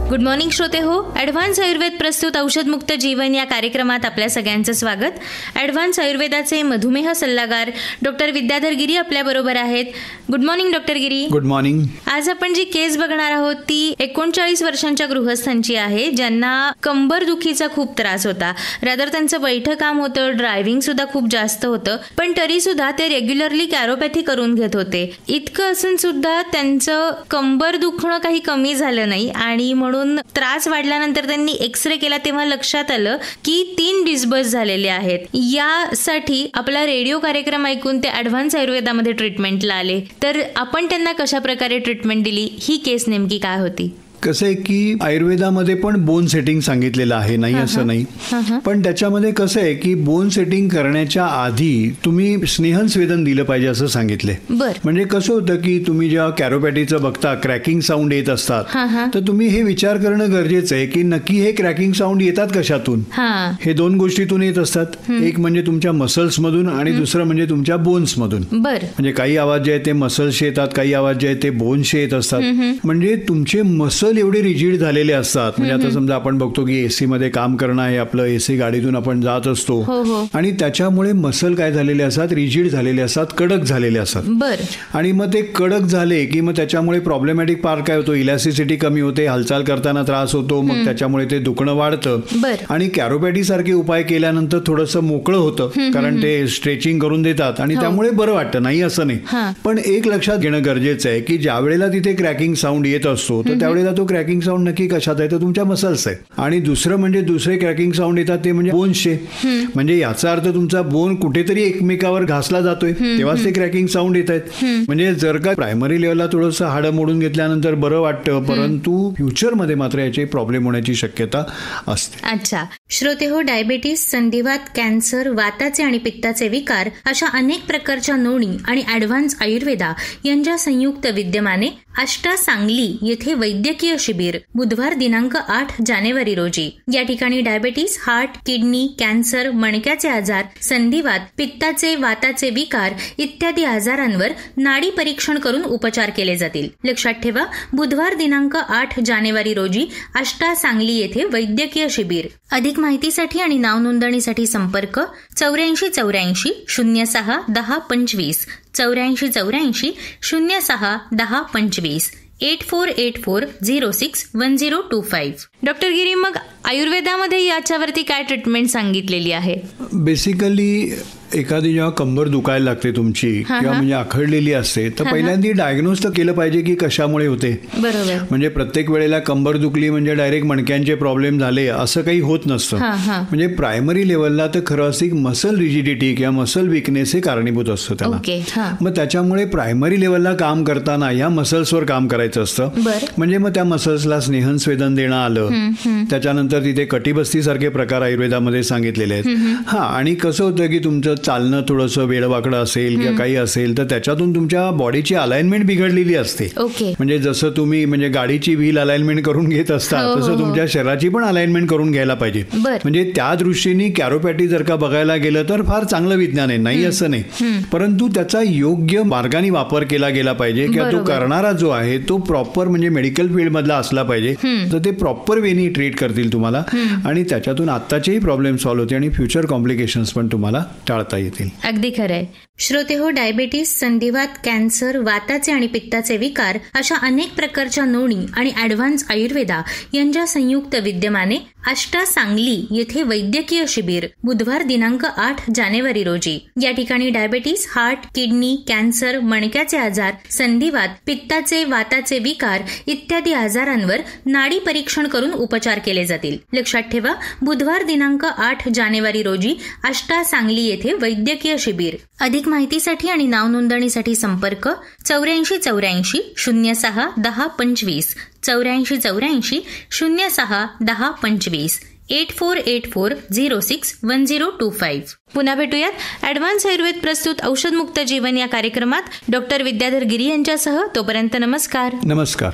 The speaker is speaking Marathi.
गुड मॉर्निंग श्रोते हो. ॲडव्हान्स आयुर्वेद प्रस्तुत औषधमुक्त जीवन या कार्यक्रमात आपल्या सगळ्यांचं स्वागत. ॲडव्हान्स आयुर्वेदाचे मधुमेह सल्लागार डॉक्टर विद्याधर गिरी आपल्याबरोबर आहेत. Good morning doctor Giri. Good morning. आज आपण जी केस बघणार आहोत ती 39 वर्षांच्या गृहस्थांची आहे, ज्यांना कंबर दुखीचा खूप त्रास होता. रादर त्यांचं बैठं काम होतं, ड्रायव्हिंग सुद्धा खूप जास्त होतं, पण तरी सुद्धा ते रेग्युलरली कॅरोपॅथी करून घेत होते. इतकं असून सुद्धा त्यांचं कंबर दुखणं काही कमी झालं नाही आणि म्हणून त्रास वाढल्यानंतर त्यांनी एक्सरे केला तेव्हा लक्षात आलं की 3 डिस्बर्स झालेले आहेत. यासाठी आपला रेडिओ कार्यक्रम ऐकून ते ॲडव्हान्स आयुर्वेदामध्ये ट्रीटमेंटला आले. तर आपण त्यांना कशा प्रकारे ट्रीटमेंट दिली, ही केस नेमकी काय होती? कसं आहे की आयुर्वेदामध्ये पण बोन सेटिंग सांगितलेलं आहे, नाही असं नाही, पण त्याच्यामध्ये कसं आहे की बोन सेटिंग करण्याच्या आधी तुम्ही स्नेहस्वेदन दिलं पाहिजे असं सांगितलंय. म्हणजे कसं होतं की तुम्ही जेव्हा कॅरोपॅथीचं बघता क्रॅकिंग साऊंड येत असतात तर तुम्ही हे विचार करणं गरजेचं आहे की नक्की हे क्रॅकिंग साऊंड येतात कशातून. हे 2 गोष्टीतून येत असतात. एक म्हणजे तुमच्या मसल्स मधून आणि दुसरं म्हणजे तुमच्या बोन्स मधून. म्हणजे काही आवाज जे आहेत ते मसल्सचे येतात, काही आवाज जे आहेत ते बोन्सचे येत असतात. म्हणजे तुमचे मसल एवढे रिजिड झालेले असतात. म्हणजे आता समजा आपण बघतो की एसी मध्ये काम करणं आहे आपलं, एसी गाडीतून आपण जात असतो आणि त्याच्यामुळे मसल काय झालेले असतात, रिजिड झालेले असतात, कडक झालेले असतात. आणि मग ते कडक झाले की मग त्याच्यामुळे प्रॉब्लेमॅटिक पार्ट काय होतो, इलॅस्टिसिटी कमी होते, हालचाल करताना त्रास होतो, मग त्याच्यामुळे ते दुखणं वाढतं. आणि कॅरोपॅथी सारखे उपाय केल्यानंतर थोडंसं मोकळं होतं, कारण ते स्ट्रेचिंग करून देतात आणि त्यामुळे बरं वाटतं, नाही असं नाही. पण एक लक्षात घेणं गरजेचं आहे की ज्या वेळेला तिथे क्रॅकिंग साऊंड येत असतो तर त्यावेळेला तो क्रॅकिंग साऊंड नक्की कशात आहे तर तुमच्या मसल्स आहे. आणि दुसरं म्हणजे दुसरे क्रॅकिंग साऊंड येतात ते म्हणजे बोन्सचे. म्हणजे याचा अर्थ तुमचा बोन कुठेतरी एकमेकावर घासला जातोय तेव्हाच ते क्रॅकिंग साऊंड येत आहेत. म्हणजे जर का प्रायमरी लेवलला थोडंसं हाडं मोडून घेतल्यानंतर बरं वाटतं, परंतु फ्युचरमध्ये मात्र याचे प्रॉब्लेम होण्याची शक्यता असते. अच्छा श्रोते हो, डायबिटीस, संधिवात, कॅन्सर, वाताचे आणि पित्ताचे विकार अशा अनेक प्रकारच्या नोंदी आणि ॲडव्हान्स आयुर्वेदा यांच्या संयुक्त विद्यमाने आष्टा सांगली येथे वैद्यकीय शिबिर बुधवार दिनांक 8 जानेवारी रोजी. या ठिकाणी डायबिटीस, हार्ट, किडनी, कॅन्सर, मणक्याचे आजार, संधिवात, पित्ताचे, वाताचे विकार इत्यादी आजारांवर नाडी परीक्षण करून उपचार केले जातील. लक्षात ठेवा, बुधवार दिनांक 8 जानेवारी रोजी आष्टा सांगली येथे वैद्यकीय शिबिर. अधिक माहितीसाठी आणि नाव नोंदणीसाठी संपर्क 8484 06 10 25 8484 06 10 25 8484061025. डॉक्टर गिरी, मग आयुर्वेदामध्ये याच्यावरती काय ट्रीटमेंट सांगितलेली आहे? बेसिकली एखादी जेव्हा कंबर दुखायला लागते तुमची किंवा म्हणजे आखडलेली असते तर पहिल्यांदा डायग्नोज तर केलं पाहिजे की कशामुळे होते. बरोबर. म्हणजे प्रत्येक वेळेला कंबर दुखली म्हणजे डायरेक्ट मणक्यांचे प्रॉब्लेम झाले असं काही होत नसतं. म्हणजे प्रायमरी लेवलला तर खरं असं मसल रिजिडिटी किंवा मसल विकनेस हे कारणीभूत असतं त्याला. मग त्याच्यामुळे प्रायमरी लेवलला काम करताना या मसल्सवर काम करायचं असतं. म्हणजे मग त्या मसल्सला स्नेहस्वेदन देणं आलं, त्याच्यानंतर तिथे कटिबस्ती सारखे प्रकार आयुर्वेदामध्ये सांगितलेले आहेत. आणि कसं होतं की तुमचं चालणं थोडंसं वेडवाकडं असेल किंवा काही असेल तर त्याच्यातून तुमच्या बॉडीची अलाइनमेंट बिघडलेली असते. म्हणजे जसं तुम्ही म्हणजे गाडीची व्हील अलाइनमेंट करून घेत असता तसं तुमच्या शरीराची पण अलाइनमेंट करून घ्यायला पाहिजे. म्हणजे त्या दृष्टीने कॅरोपॅथी जर का बघायला गेलं तर फार चांगलं विज्ञान आहे, नाही असं नाही, परंतु त्याचा योग्य मार्गाने वापर केला गेला पाहिजे किंवा तो करणारा जो आहे तो प्रॉपर म्हणजे मेडिकल फील्ड मधला असला पाहिजे तर ते प्रॉपर वेनी ट्रीट करतील तुम्हाला आणि त्याच्यातून आत्ताचेही प्रॉब्लेम सॉल्व्ह होते आणि फ्युचर कॉम्प्लिकेशन्स पण तुम्हाला टाळता येतील. अगदी खरंय. श्रोते हो, डायबिटीस, संधिवात, कॅन्सर, वाताचे आणि पित्ताचे विकार अशा अनेक प्रकारच्या नोंदी आणि ॲडव्हान्स आयुर्वेदा यांच्या संयुक्त विद्यमाने आष्टा सांगली येथे वैद्यकीय शिबिर बुधवार दिनांक 8 जानेवारी रोजी. या ठिकाणी डायबिटीस, हार्ट, किडनी, कॅन्सर, मणक्याचे आजार, संधिवात, पित्ताचे, वाताचे विकार इत्यादी आजारांवर नाडी परीक्षण करून उपचार केले जातील. लक्षात ठेवा, बुधवार दिनांक 8 जानेवारी रोजी आष्टा सांगली येथे वैद्यकीय शिबिर. अधिक माहितीसाठी आणि नाव नोंदणीसाठी संपर्क 8484 06 10 25 8484 06 10 25 8484061025. पुन्हा भेटूयात ॲडव्हान्स आयुर्वेद प्रस्तुत औषधमुक्त जीवन या कार्यक्रमात डॉक्टर विद्याधर गिरी यांच्यासह. तोपर्यंत नमस्कार. नमस्कार.